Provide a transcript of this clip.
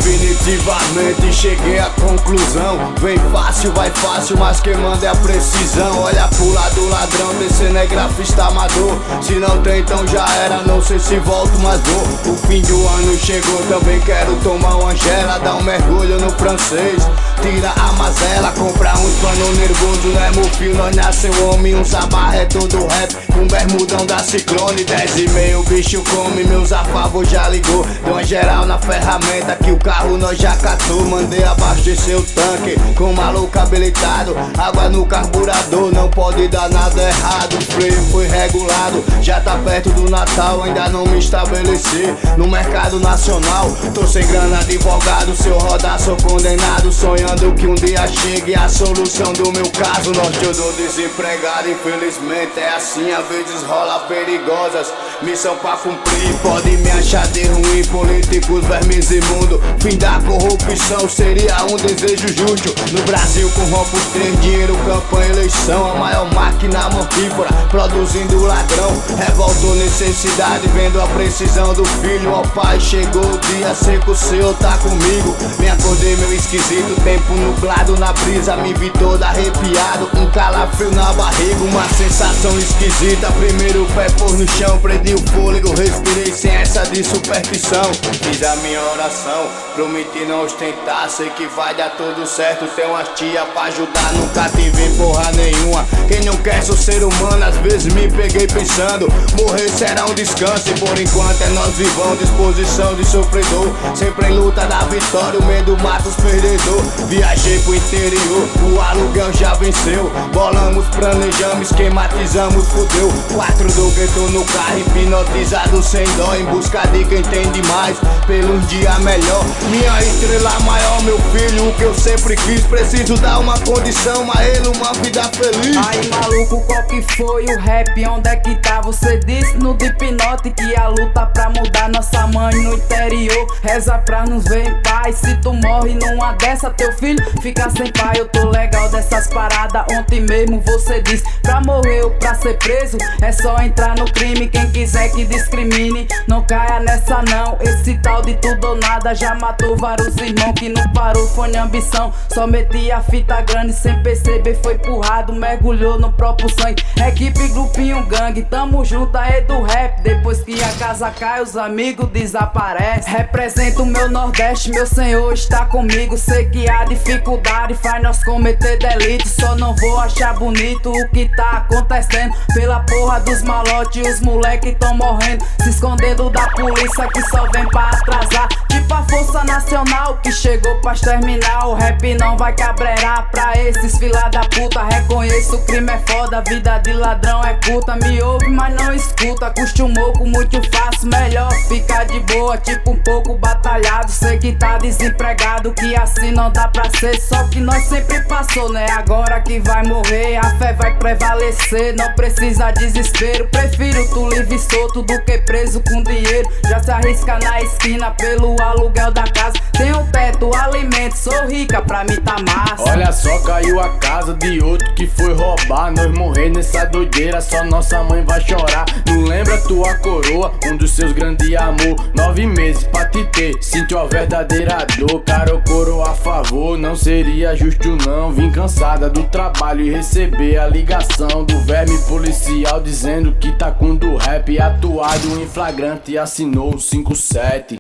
Definitivamente cheguei à conclusão. Vem fácil, vai fácil, mas quem manda é a precisão. Olha pro lado, ladrão, desse não é grafista amador. Se não tem, então já era, não sei se volto, mas vou. O fim do ano chegou, também quero tomar uma gela. Dar um mergulho no francês, tira a mazela. Comprar uns pano nervoso, não é meu filho, nós nasceu homem. Um sabarreto do rap, um bermudão da Ciclone. 10,5 o bicho come, meus afavos já ligou. Deu uma geral na ferramenta que o carro nós já catou. Mandei abastecer o tanque com maluco habilitado. Água no carburador, não pode dar nada errado. O freio foi regulado, já tá perto do Natal. Ainda não me estabeleci no mercado nacional. Tô sem grana, advogado, se eu rodar sou condenado. Sonhando que um dia chegue a solução do meu caso. Norte eu dou desempregado, infelizmente é assim. Às vezes rola perigosas, missão pra cumprir. Pode me achar de ruim, políticos, vermes imundo. Fim da corrupção seria um desejo justo. No Brasil corrompe os três, dinheiro, campanha, eleição. A maior máquina mortífera, produzindo ladrão. Revoltou necessidade, vendo a precisão do filho. Ó pai, chegou o dia, sei que o Senhor tá comigo. Me acordei meio esquisito, tempo nublado na brisa. Me vi todo arrepiado, um calafrio na barriga. Uma sensação esquisita, primeiro pé pôr no chão. Prendi o fôlego, respirei sem essa de superstição. Fiz a minha oração, prometi não ostentar. Sei que vai dar tudo certo, tem umas tia pra ajudar. Nunca tive porra nenhuma, quem não quer sou ser humano. Às vezes me peguei pensando, morrer será um descanso. E por enquanto é nós vivão, disposição de sofredor. Sempre em luta da vitória, o medo mata os perdedor. Viajei pro interior, o aluguel já venceu. Bolamos, planejamos, esquematizamos, fudeu. 4 do gueto no carro, hipnotizado sem dó. Em busca de quem tem demais, pelo um dia melhor. Minha estrela maior, meu filho, o que eu sempre quis. Preciso dar uma condição a ele, uma vida feliz. Aí maluco, qual que foi o rap? Onde é que tá? Você disse no Deep Note que a luta pra mudar nossa mãe no interior. Reza pra nos ver em paz. Se tu morre numa dessa, teu filho fica sem pai. Eu tô legal dessas paradas. Ontem mesmo você disse, pra morrer ou pra ser preso é só entrar no crime. Quem quiser que discrimine, não caia nessa não. Esse tal de tudo ou nada já matou vários irmãos. Que não parou foi na ambição, só metia a fita grande sem perceber, foi empurrado, mergulhou no próprio sangue. Equipe, grupinho, gangue, tamo junto aí do rap. Depois que a casa cai, os amigos desaparecem. Represento o meu Nordeste, meu Senhor está comigo. Sei que a dificuldade faz nós cometer delito. Só não vou achar bonito o que tá acontecendo. Pela porra dos malotes, os moleque tão morrendo, se escondendo da polícia que só vem pra atrasar. Tipo a Força Nacional que chegou pra exterminar. O rap não vai cabrerar pra esses fila da puta. Reconheço o crime é foda, vida de ladrão é curta. Me ouve mas não escuta, acostumou com muito fácil. Melhor ficar de boa, tipo um pouco batalhado. Sei que tá desempregado, que assim não dá pra ser. Só que nós sempre passou, né? Agora que vai morrer, a fé vai prevalecer. Não precisa desespero, prefiro tu livre e solto do que preso com dinheiro. Já se arrisca na esquina pelo aluguel da casa. Tenho teto, alimento, sou rica, pra mim tá massa. Olha só, caiu a casa de outro que foi roubar. Nós morrer nessa doideira, só nossa mãe vai chorar. Não lembra tua coroa, um dos seus grandes amor. 9 meses pra te ter, sentiu a verdadeira dor. Cara, coroa a favor, não seria justo não. Vim cansada do trabalho e receber a ligação do verme policial dizendo que tá com do rap atuado em flagrante e assinou o 57.